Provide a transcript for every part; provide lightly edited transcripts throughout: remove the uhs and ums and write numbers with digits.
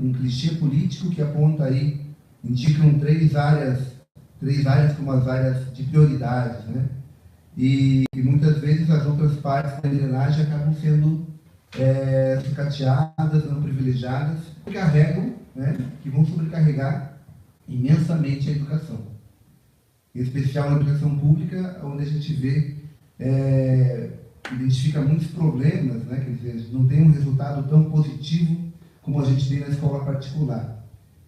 um clichê político que aponta aí, indicam três áreas como as áreas de prioridades, né? E muitas vezes as outras partes da engrenagem acabam sendo sucateadas, não privilegiadas, que vão sobrecarregar imensamente a educação. Em especial na educação pública, onde a gente identifica muitos problemas, né? Quer dizer, não tem um resultado tão positivo como a gente tem na escola particular.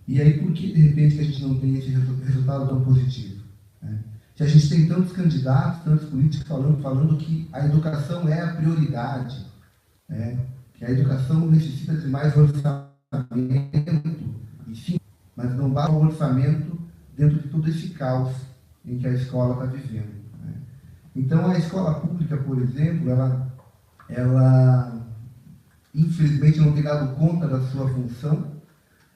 E aí, por que, de repente, que a gente não tem esse resultado tão positivo? Né? Se a gente tem tantos candidatos, tantos políticos falando que a educação é a prioridade, né? Que a educação necessita de mais orçamento, enfim, mas não basta o orçamento dentro de todo esse caos em que a escola está vivendo. Né? Então, a escola pública, por exemplo, ela infelizmente não tem dado conta da sua função,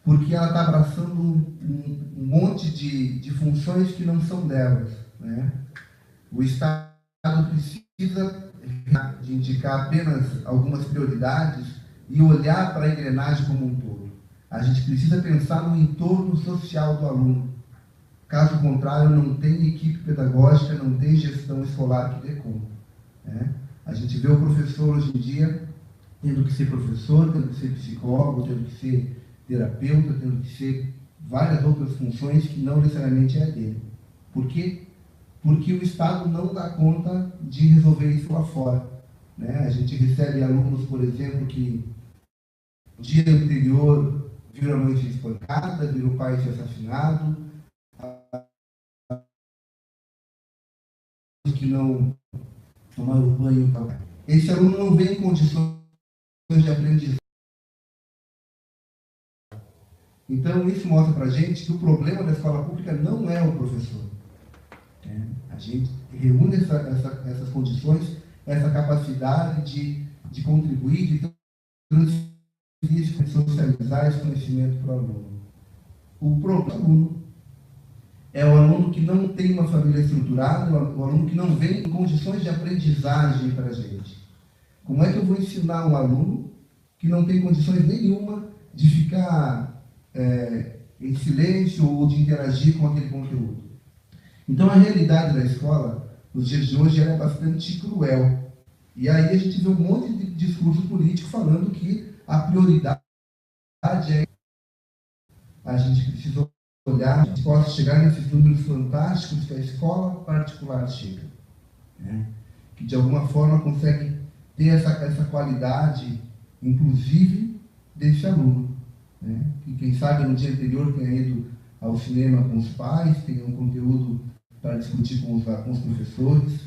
porque ela está abraçando um monte de funções que não são delas. Né? O Estado precisa de indicar apenas algumas prioridades e olhar para a engrenagem como um todo. A gente precisa pensar no entorno social do aluno. Caso contrário, não tem equipe pedagógica, não tem gestão escolar que dê conta. Né? A gente vê o professor hoje em dia tendo que ser professor, tendo que ser psicólogo, tendo que ser terapeuta, tendo que ser várias outras funções que não necessariamente é dele. Por quê? Porque o Estado não dá conta de resolver isso lá fora. Né? A gente recebe alunos, por exemplo, que no dia anterior viram a mãe ser espancada, viram o pai ser assassinado, que não tomaram banho. Esse aluno não vem em condições de aprendizagem. Então, isso mostra para a gente que o problema da escola pública não é o professor. A gente reúne essas condições, essa capacidade de contribuir, de transferir, de socializar esse conhecimento para o aluno. O problema é o aluno que não tem uma família estruturada, o aluno que não vem em condições de aprendizagem para a gente. Como é que eu vou ensinar um aluno que não tem condições nenhuma de ficar em silêncio ou de interagir com aquele conteúdo? Então, a realidade da escola, nos dias de hoje, é bastante cruel. E aí a gente vê um monte de discurso político falando que a prioridade é... A gente precisa olhar, a gente possa chegar nesses números fantásticos que a escola particular chega. Né? Que, de alguma forma, consegue ter essa qualidade, inclusive, desse aluno. Né? Que, quem sabe, no dia anterior tenha ido ao cinema com os pais, tenha um conteúdo para discutir com os professores,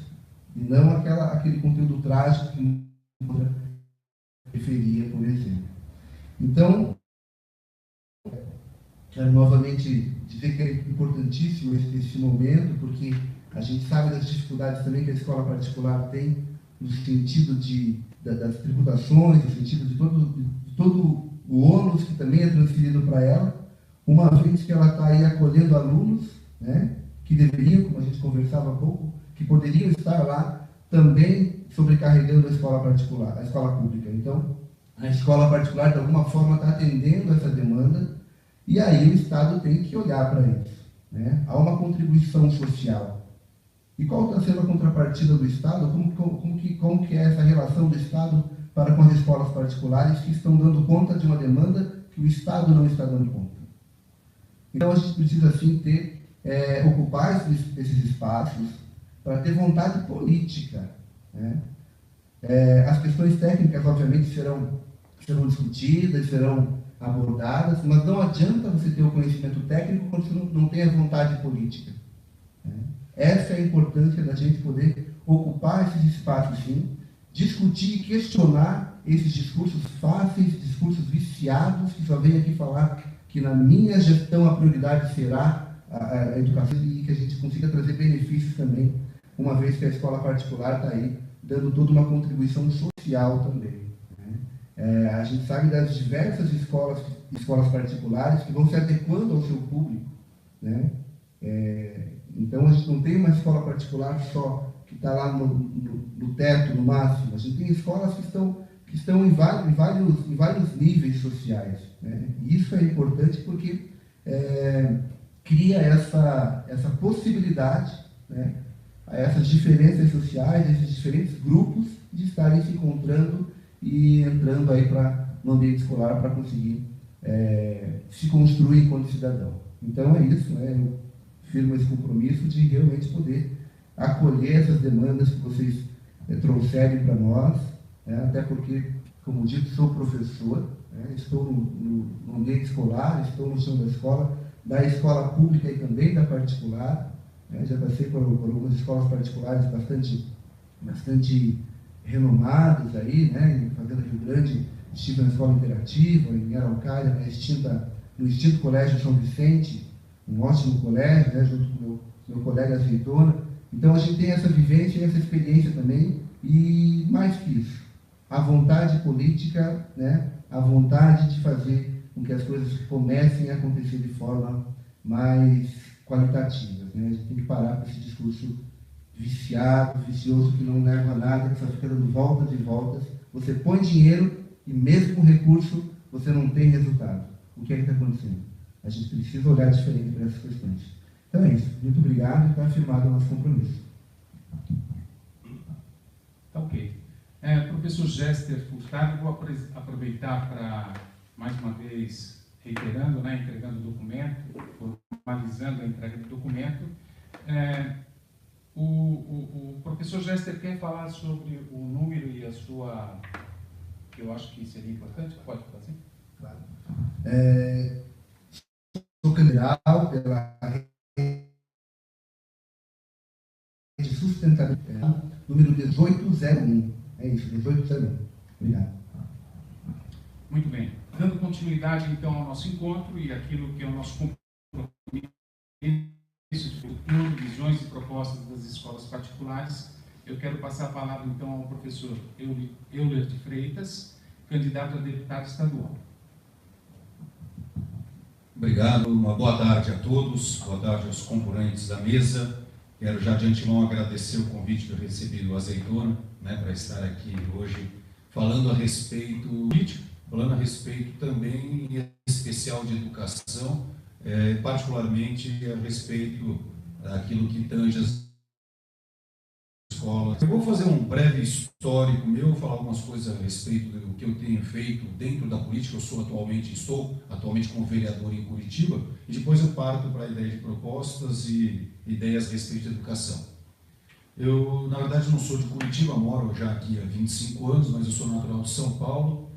e não aquele conteúdo trágico que não preferia, por exemplo. Então, quero novamente dizer que é importantíssimo esse momento, porque a gente sabe das dificuldades também que a escola particular tem, no sentido das tributações, no sentido de todo o ônus que também é transferido para ela, uma vez que ela está aí acolhendo alunos, né, que deveriam, como a gente conversava há pouco, que poderiam estar lá também sobrecarregando a escola particular, a escola pública. Então, a escola particular, de alguma forma, está atendendo essa demanda, e aí o Estado tem que olhar para isso. Né? Há uma contribuição social. E qual está sendo a contrapartida do Estado? Como que é essa relação do Estado para com as escolas particulares que estão dando conta de uma demanda que o Estado não está dando conta? Então, a gente precisa, sim, ocupar esses espaços para ter vontade política. Né? As questões técnicas, obviamente, serão discutidas, serão abordadas, mas não adianta você ter o conhecimento técnico quando você não tem a vontade política. Né? Essa é a importância da gente poder ocupar esses espaços, sim, discutir e questionar esses discursos fáceis, discursos viciados, que só vem aqui falar que na minha gestão a prioridade será a educação, e que a gente consiga trazer benefícios também, uma vez que a escola particular está aí dando toda uma contribuição social também. Né? A gente sabe das diversas escolas particulares que vão se adequando ao seu público. Né? Então, a gente não tem uma escola particular só que está lá no teto, no máximo. A gente tem escolas que que estão em vários níveis sociais, né? E isso é importante porque cria essa possibilidade, né, a essas diferenças sociais, esses diferentes grupos, de estarem se encontrando e entrando aí no ambiente escolar para conseguir se construir enquanto cidadão. Então é isso, né? Eu firmo esse compromisso de realmente poder acolher essas demandas que vocês trouxerem para nós, né? Até porque, como dito, sou professor, né? Estou no ambiente escolar, estou no chão da escola pública e também da particular, né? Já passei por algumas escolas particulares bastante renomadas aí, né? Em Fazenda Rio Grande, estive na escola interativa, em Araucária, no extinto Colégio São Vicente, um ótimo colégio, né? Junto com meu colega Azeitona. Então a gente tem essa vivência e essa experiência também, e mais que isso, a vontade política, né? A vontade de fazer com que as coisas comecem a acontecer de forma mais qualitativa, né? A gente tem que parar com esse discurso viciado, vicioso, que não leva a nada, que só fica dando voltas e voltas. Você põe dinheiro e mesmo com recurso você não tem resultado. O que é que está acontecendo? A gente precisa olhar diferente para essas questões. Então é isso. Muito obrigado e está afirmado o nosso compromisso. Tá ok. Professor Gester Furtado, vou aproveitar para, mais uma vez, reiterando, né, entregando o documento, formalizando a entrega do documento. O professor Gester quer falar sobre o número e a sua... que eu acho que seria importante. Pode fazer? Claro. Sou candidato pela rede sustentabilidade, número 1801. É isso, 1801. Obrigado. Muito bem. Dando continuidade, então, ao nosso encontro e aquilo que é o nosso compromisso de futuro, visões e propostas das escolas particulares, eu quero passar a palavra, então, ao professor Euler de Freitas, candidato a deputado estadual. Obrigado, uma boa tarde a todos, boa tarde aos componentes da mesa. Quero já de antemão agradecer o convite que eu recebi do Azeitona, né, para estar aqui hoje falando a respeito político, falando a respeito também em especial de educação, particularmente a respeito daquilo que tange as escolas. Eu vou fazer um breve histórico meu, falar algumas coisas a respeito do que eu tenho feito dentro da política. Estou atualmente como vereador em Curitiba, e depois eu parto para a ideia de propostas e ideias a respeito da educação. Eu, na verdade, não sou de Curitiba, moro já aqui há 25 anos, mas eu sou natural de São Paulo,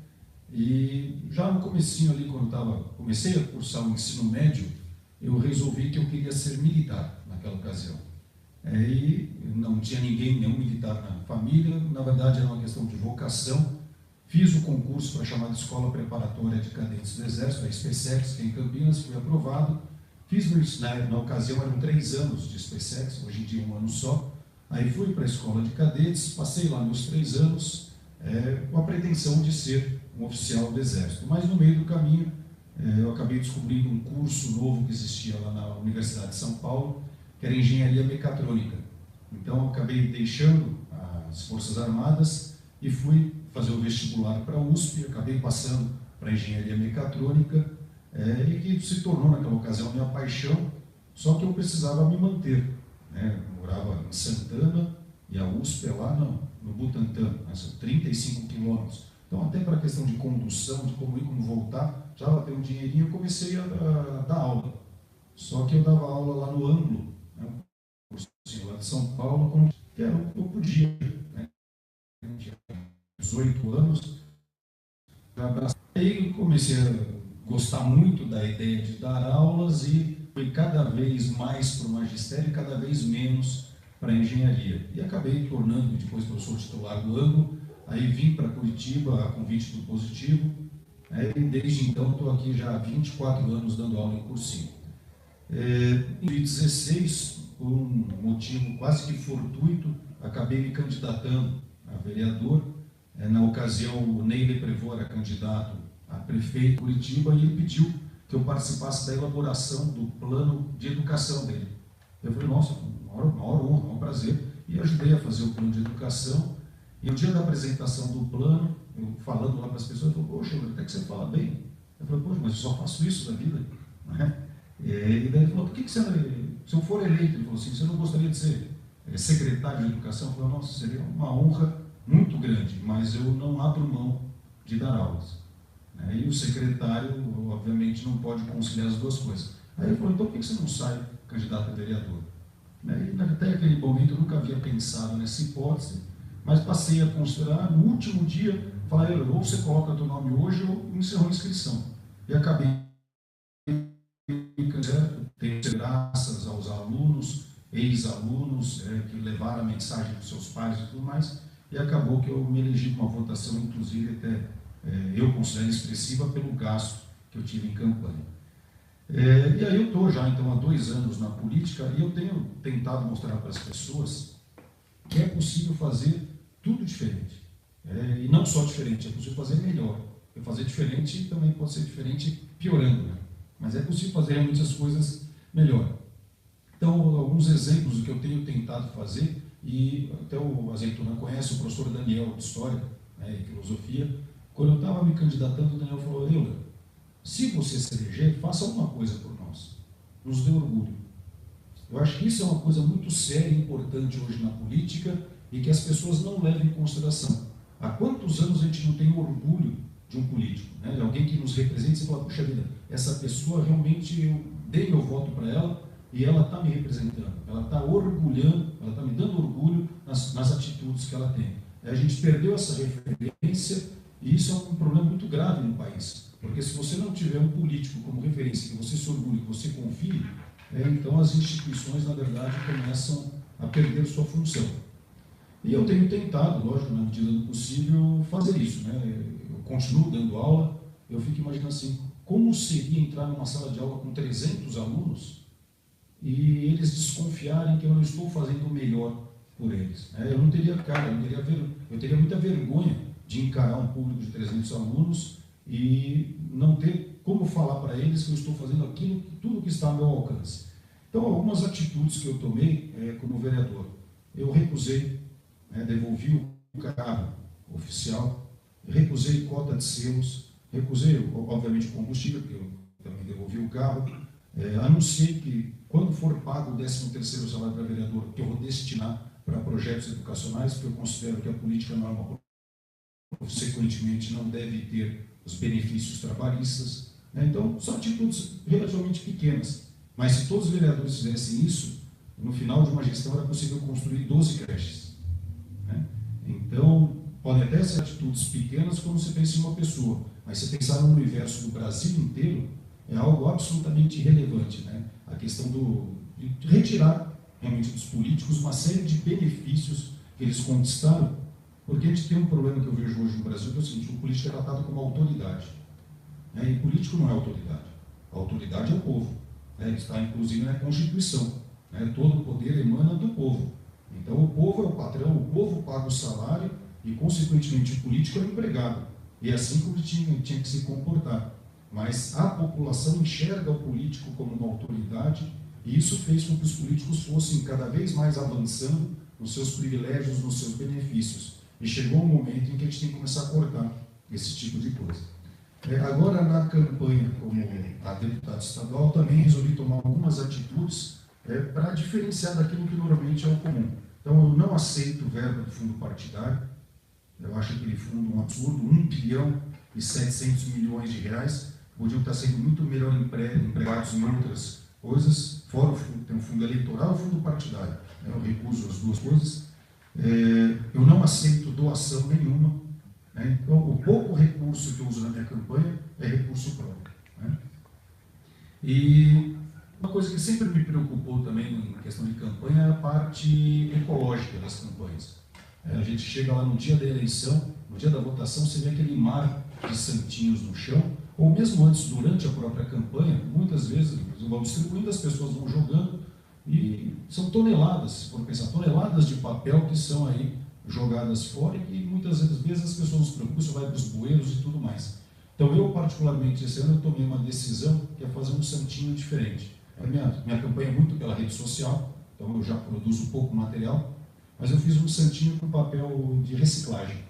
e já no comecinho ali, quando comecei a cursar o ensino médio, eu resolvi que eu queria ser militar naquela ocasião. E não tinha nenhum militar na família, na verdade era uma questão de vocação. Fiz o concurso para chamar de Escola Preparatória de Cadetes do Exército, a SpaceX, que é em Campinas, fui aprovado. Fiz na ocasião eram 3 anos de SpaceX, hoje em dia 1 ano só. Aí fui para a Escola de Cadetes, passei lá meus 3 anos com a pretensão de ser um oficial do Exército. Mas no meio do caminho eu acabei descobrindo um curso novo que existia lá na Universidade de São Paulo, que era Engenharia Mecatrônica. Então eu acabei deixando as Forças Armadas e fui fazer o vestibular para a USP, acabei passando para a Engenharia Mecatrônica, e que se tornou naquela ocasião minha paixão, só que eu precisava me manter, né? Eu morava em Santana e a USP é lá no Butantã, são 35 quilômetros. Então até para a questão de condução, de como ir, como voltar, já ter um dinheirinho, eu comecei a dar aula. Só que eu dava aula lá no Ângulo, né? Um cursinho lá de São Paulo, que era o que eu podia, né? Eu tinha 18 anos. Aí comecei a gostar muito da ideia de dar aulas e fui cada vez mais para o magistério e cada vez menos para a engenharia. E acabei tornando depois professor titular do Ângulo, aí vim para Curitiba a convite do Positivo, e desde então estou aqui já há 24 anos dando aula em cursinho. Em 2016, por um motivo quase que fortuito, acabei me candidatando a vereador. Na ocasião, o Ney Leprevô era candidato a prefeito de Curitiba e ele pediu que eu participasse da elaboração do plano de educação dele. Eu falei, nossa, uma honra, um prazer, e ajudei a fazer o plano de educação. E no dia da apresentação do plano, eu falando lá para as pessoas, eu falei, poxa, até que você fala bem. Eu falei, poxa, mas eu só faço isso da vida. Né? E daí ele falou, por que você, se eu for eleito, ele falou assim, você não gostaria de ser secretário de educação? Eu falei, nossa, seria uma honra muito grande, mas eu não abro mão de dar aulas. E o secretário, obviamente, não pode conciliar as duas coisas. Aí ele falou, então por que você não sai candidato a vereador? E até aquele momento eu nunca havia pensado nessa hipótese, mas passei a considerar, no último dia, falei, ou você coloca o teu nome hoje ou encerrou a inscrição. E acabei, graças aos alunos, ex-alunos, que levaram a mensagem dos seus pais e tudo mais, e acabou que eu me elegi com uma votação, inclusive até eu considero expressiva pelo gasto que eu tive em campanha. E aí eu estou já então há 2 anos na política e eu tenho tentado mostrar para as pessoas que é possível fazer tudo diferente. E não só diferente, é possível fazer melhor. Porque fazer diferente também pode ser diferente piorando, né? Mas é possível fazer realmente as coisas melhor. Então, alguns exemplos do que eu tenho tentado fazer, e até o Azeitona conhece, o professor Daniel de História, e Filosofia. Quando eu estava me candidatando, o Daniel falou, Euler, se você se eleger, faça uma coisa por nós, nos dê orgulho. Eu acho que isso é uma coisa muito séria e importante hoje na política e que as pessoas não levam em consideração. Há quantos anos a gente não tem orgulho de um político, né? De alguém que nos represente e fala, puxa vida, essa pessoa realmente, eu dei meu voto para ela e ela está me representando, ela está orgulhando, ela está me dando orgulho nas atitudes que ela tem. A gente perdeu essa referência e isso é um problema muito grave no país, porque se você não tiver um político como referência, que você se orgulhe, que você confie, então as instituições, na verdade, começam a perder sua função. E eu tenho tentado, lógico, na medida do possível, fazer isso, né? Eu continuo dando aula, eu fico imaginando assim, como seria entrar numa sala de aula com 300 alunos e eles desconfiarem que eu não estou fazendo o melhor por eles. Eu não teria cara, eu teria muita vergonha de encarar um público de 300 alunos e não ter como falar para eles que eu estou fazendo aquilo, tudo que está ao meu alcance. Então, algumas atitudes que eu tomei como vereador. Eu recusei, devolvi o carro oficial, recusei cota de selos, recusei, obviamente, o combustível, porque eu também devolvi o carro, anunciei que, quando for pago o 13º salário para vereador, que eu vou destinar para projetos educacionais, porque eu considero que a política não é uma, consequentemente, não deve ter os benefícios trabalhistas. Então, são atitudes relativamente pequenas, mas se todos os vereadores fizessem isso, no final de uma gestão era possível construir 12 creches. Então, podem até ser atitudes pequenas quando você pensa em uma pessoa, mas se pensar no universo do Brasil inteiro, é algo absolutamente irrelevante. A questão de retirar realmente dos políticos uma série de benefícios que eles conquistaram, porque a gente tem um problema que eu vejo hoje no Brasil, que é o seguinte, o político é tratado como autoridade. E político não é autoridade. A autoridade é o povo. Está inclusive na Constituição. Todo o poder emana do povo. Então o povo é o patrão, o povo paga o salário e, consequentemente, o político é o empregado. E é assim que ele tinha que se comportar. Mas a população enxerga o político como uma autoridade e isso fez com que os políticos fossem cada vez mais avançando nos seus privilégios, nos seus benefícios. E chegou um momento em que a gente tem que começar a cortar esse tipo de coisa. Agora, na campanha como a deputada estadual, também resolvi tomar algumas atitudes para diferenciar daquilo que normalmente é o comum. Então, eu não aceito verba do fundo partidário. Eu acho aquele fundo um absurdo, 1,7 bilhões. Podiam estar sendo muito melhor empregados em outras coisas, fora o fundo, tem um fundo eleitoral e o fundo partidário. Eu recuso as duas coisas. Eu não aceito doação nenhuma. Então, o pouco recurso que eu uso na minha campanha é recurso próprio. E uma coisa que sempre me preocupou também em questão de campanha é a parte ecológica das campanhas. A gente chega lá no dia da eleição, no dia da votação, você vê aquele mar de santinhos no chão, ou mesmo antes, durante a própria campanha, muitas vezes vão distribuindo, as pessoas vão jogando, e são toneladas, se for pensar, toneladas de papel que são aí jogadas fora e que muitas vezes as pessoas não se preocupam, isso vai para os bueiros e tudo mais. Então eu, particularmente, esse ano eu tomei uma decisão que é fazer um santinho diferente. A minha campanha é muito pela rede social, então eu já produzo pouco material, mas eu fiz um santinho com papel de reciclagem.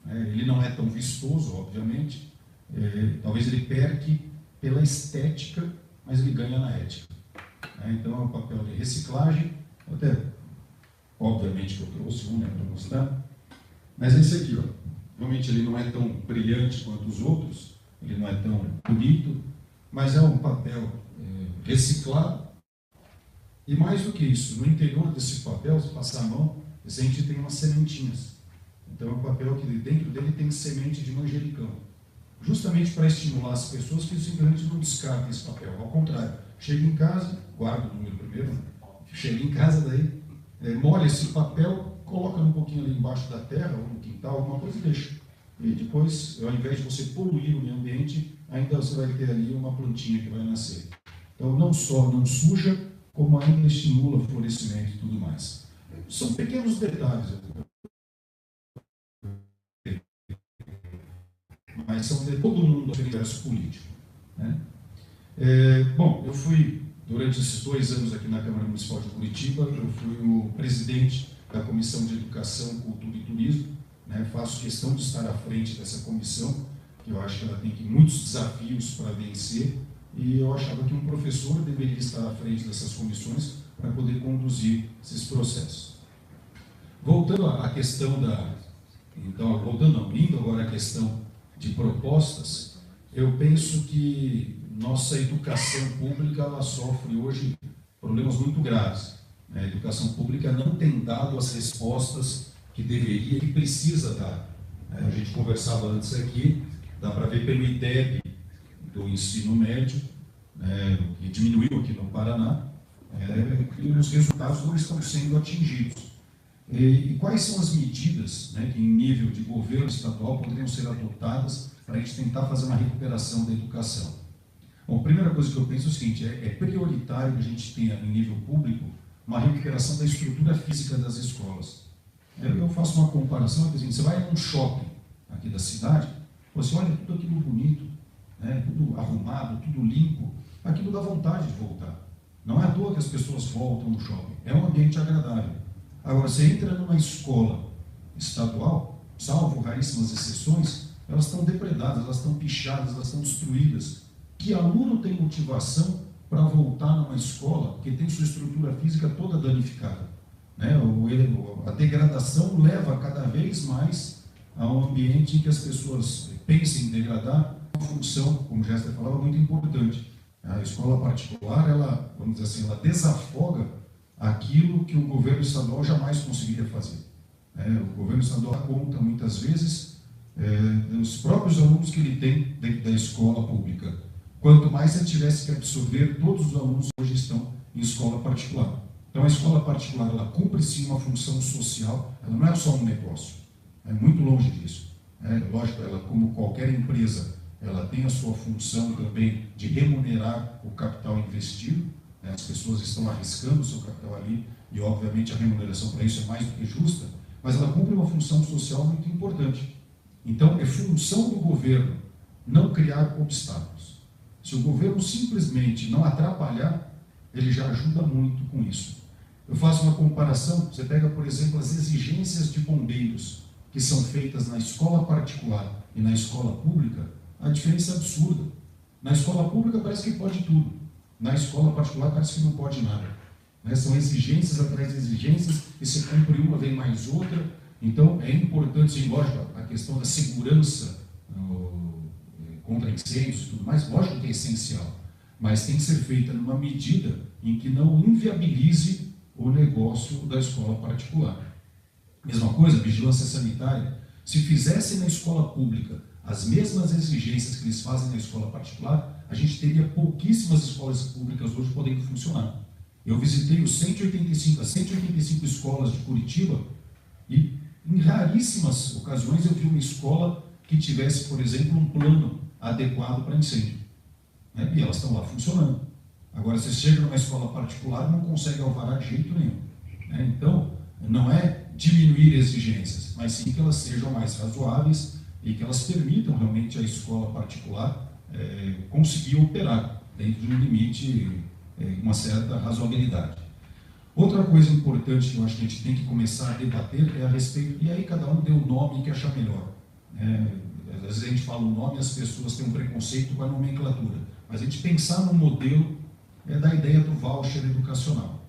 Ele não é tão vistoso, obviamente, talvez ele perque pela estética, mas ele ganha na ética. Então é um papel de reciclagem, até, obviamente que eu trouxe um, para mostrar, mas esse aqui, realmente ele não é tão brilhante quanto os outros, ele não é tão bonito, mas é um papel reciclado. E mais do que isso, no interior desse papel, se passar a mão, a gente tem umas sementinhas. Então é um papel que dentro dele tem semente de manjericão, justamente para estimular as pessoas que simplesmente não descartem esse papel. Ao contrário, chega em casa, guarda o número primeiro, chega em casa daí, molha esse papel, coloca um pouquinho ali embaixo da terra, ou no quintal, alguma coisa e deixa. E depois, ao invés de você poluir o meio ambiente, ainda você vai ter ali uma plantinha que vai nascer. Então não só não suja, como ainda estimula o florescimento e tudo mais. São pequenos detalhes, mas são de todo mundo do universo político. Bom, eu fui, durante esses 2 anos aqui na Câmara Municipal de Curitiba, eu fui o presidente da Comissão de Educação, Cultura e Turismo. Faço questão de estar à frente dessa comissão, que eu acho que ela tem muitos desafios para vencer, e eu achava que um professor deveria estar à frente dessas comissões para poder conduzir esses processos. Voltando à questão indo agora à questão de propostas, eu penso que nossa educação pública ela sofre hoje problemas muito graves. A educação pública não tem dado as respostas que deveria e precisa dar. A gente conversava antes aqui, dá para ver pelo IDEB do ensino médio, que diminuiu aqui no Paraná, e os resultados não estão sendo atingidos. E quais são as medidas que, em nível de governo estadual, poderiam ser adotadas para a gente tentar fazer uma recuperação da educação? Bom, a primeira coisa que eu penso é o seguinte, é prioritário que a gente tenha, em nível público, uma recuperação da estrutura física das escolas. Eu faço uma comparação, você vai num shopping aqui da cidade, você olha tudo aquilo bonito, tudo arrumado, tudo limpo, aquilo dá vontade de voltar. Não é à toa que as pessoas voltam no shopping, é um ambiente agradável. Agora, você entra numa escola estadual, salvo raríssimas exceções, elas estão depredadas, elas estão pichadas, elas estão destruídas. Que aluno tem motivação para voltar numa escola que tem sua estrutura física toda danificada? A degradação leva cada vez mais a um ambiente em que as pessoas pensem em degradar uma função, como o Jéssica falava, muito importante. A escola particular, ela, vamos dizer assim, ela desafoga aquilo que o governo estadual jamais conseguiria fazer. O governo estadual conta muitas vezes os próprios alunos que ele tem dentro da escola pública. Quanto mais se ele tivesse que absorver todos os alunos que hoje estão em escola particular. Então a escola particular, ela cumpre sim uma função social, ela não é só um negócio, é muito longe disso. Lógico, ela, como qualquer empresa, ela tem a sua função também de remunerar o capital investido, as pessoas estão arriscando o seu capital ali, e obviamente a remuneração para isso é mais do que justa, mas ela cumpre uma função social muito importante. Então é função do governo não criar obstáculos. Se o governo simplesmente não atrapalhar, ele já ajuda muito com isso. Eu faço uma comparação, você pega, por exemplo, as exigências de bombeiros que são feitas na escola particular e na escola pública, a diferença é absurda. Na escola pública parece que pode tudo, na escola particular parece que não pode nada. São exigências atrás de exigências, e se cumpre uma, vem mais outra. Então é importante, lógico, a questão da segurança contra incêndios e tudo mais, lógico que é essencial, mas tem que ser feita numa medida em que não inviabilize o negócio da escola particular. Mesma coisa, vigilância sanitária. Se fizessem na escola pública as mesmas exigências que eles fazem na escola particular, a gente teria pouquíssimas escolas públicas hoje podendo funcionar. Eu visitei as 185 escolas de Curitiba e em raríssimas ocasiões eu vi uma escola que tivesse, por exemplo, um plano adequado para incêndio. E elas estão lá funcionando. Agora, você chega numa escola particular e não consegue alvará de jeito nenhum. Então, não é diminuir exigências, mas sim que elas sejam mais razoáveis e que elas permitam realmente a escola particular conseguir operar dentro de um limite, uma certa razoabilidade. Outra coisa importante que eu acho que a gente tem que começar a debater é a respeito, e aí cada um dê o nome que achar melhor, Às vezes a gente fala o nome e as pessoas têm um preconceito com a nomenclatura, mas a gente pensar no modelo da ideia do voucher educacional.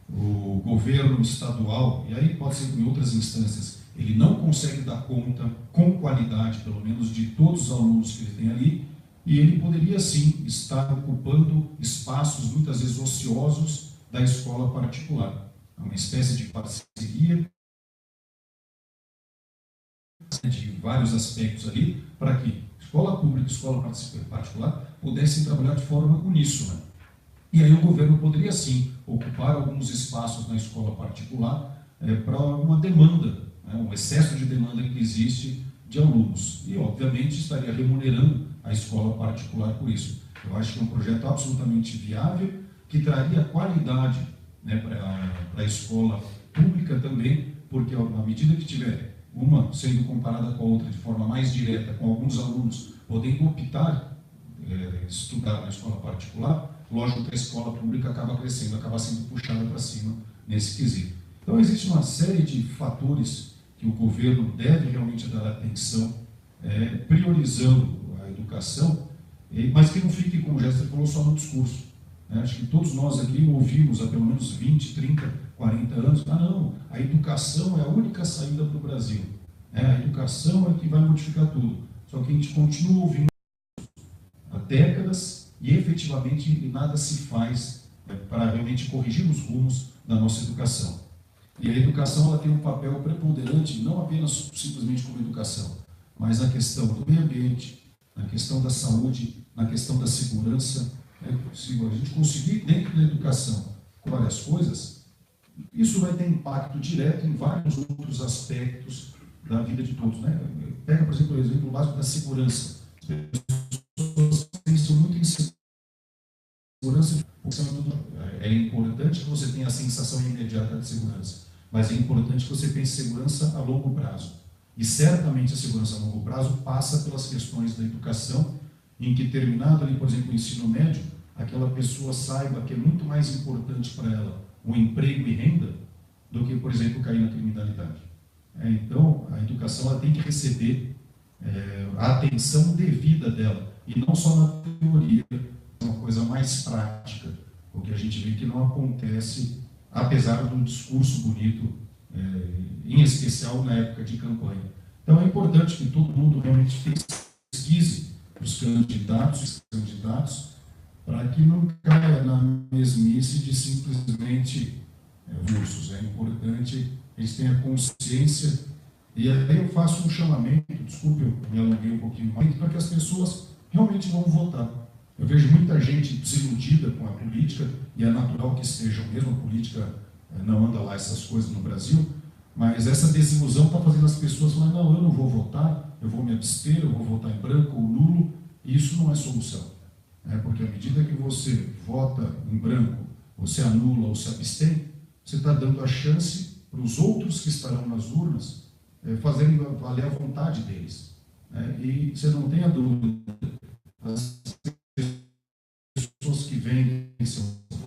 O governo estadual, e aí pode ser em outras instâncias, ele não consegue dar conta com qualidade, pelo menos, de todos os alunos que ele tem ali, e ele poderia sim estar ocupando espaços muitas vezes ociosos da escola particular. É uma espécie de parceria de vários aspectos ali, para que escola pública e escola particular pudessem trabalhar de forma uníssona. E aí o governo poderia sim ocupar alguns espaços na escola particular para uma demanda, um excesso de demanda que existe de alunos. E, obviamente, estaria remunerando a escola particular por isso. Eu acho que é um projeto absolutamente viável, que traria qualidade para a escola pública também, porque à medida que tiver uma sendo comparada com a outra de forma mais direta, com alguns alunos podendo optar estudar na escola particular, lógico que a escola pública acaba crescendo, acaba sendo puxada para cima nesse quesito. Então, existe uma série de fatores que o governo deve realmente dar atenção, priorizando a educação, mas que não fique, como já você falou, só no discurso. Acho que todos nós aqui ouvimos há pelo menos 20, 30, 40 anos, não, a educação é a única saída para o Brasil. A educação é que vai modificar tudo. Só que a gente continua ouvindo há décadas e efetivamente nada se faz para realmente corrigir os rumos da nossa educação. E a educação ela tem um papel preponderante, não apenas simplesmente como educação, mas na questão do meio ambiente, na questão da saúde, na questão da segurança. Se a gente conseguir, dentro da educação, várias coisas, isso vai ter impacto direto em vários outros aspectos da vida de todos. Pega, por exemplo, o exemplo básico da segurança. As pessoas pensam muito em segurança. É importante que você tenha a sensação imediata de segurança, mas é importante que você pense em segurança a longo prazo. E certamente a segurança a longo prazo passa pelas questões da educação, em que terminado ali, por exemplo, o ensino médio, aquela pessoa saiba que é muito mais importante para ela o emprego e renda do que, por exemplo, cair na criminalidade. Então, a educação ela tem que receber a atenção devida dela, e não só na teoria, é uma coisa mais prática, o que a gente vê que não acontece, apesar do discurso bonito, em especial na época de campanha. Então, é importante que todo mundo realmente pesquise os candidatos, para que não caia na mesmice de simplesmente versos. É importante que eles tenham consciência, e aí eu faço um chamamento, desculpe, eu me alonguei um pouquinho mais, para que as pessoas realmente vão votar. Eu vejo muita gente desiludida com a política, e é natural que estejam mesmo, a política não anda lá essas coisas no Brasil, mas essa desilusão está fazendo as pessoas falar, não, eu não vou votar, eu vou me abster, eu vou votar em branco ou nulo, e isso não é solução. Porque à medida que você vota em branco, você anula ou se abstém, você está dando a chance para os outros que estarão nas urnas fazerem valer a vontade deles. E você não tenha dúvida, as pessoas que vendem seu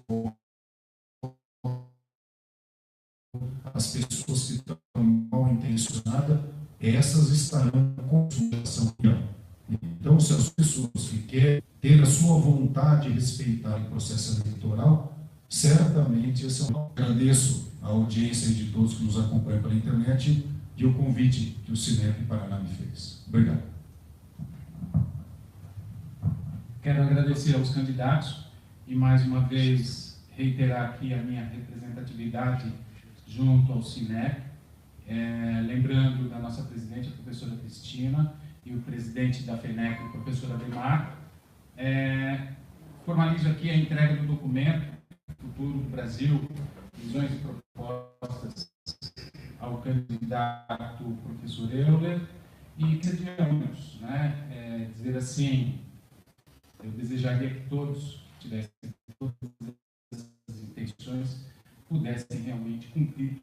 voto, as pessoas que estão mal intencionadas, essas estarão com sua. Então, se as pessoas que querem ter a sua vontade e respeitar o processo eleitoral, certamente esse é um... Agradeço a audiência de todos que nos acompanham pela internet e o convite que o Cinep Paraná me fez. Obrigado. Quero agradecer aos candidatos e, mais uma vez, reiterar aqui a minha representatividade junto ao Cinep, lembrando da nossa presidente, a professora Cristina, e o presidente da FENEC, a professora Ademar. Formalizo aqui a entrega do documento Futuro do Brasil, Visões e Propostas ao candidato professor Euler, e queríamos dizer assim, eu desejaria que todos tivessem todas as intenções, pudessem realmente cumprir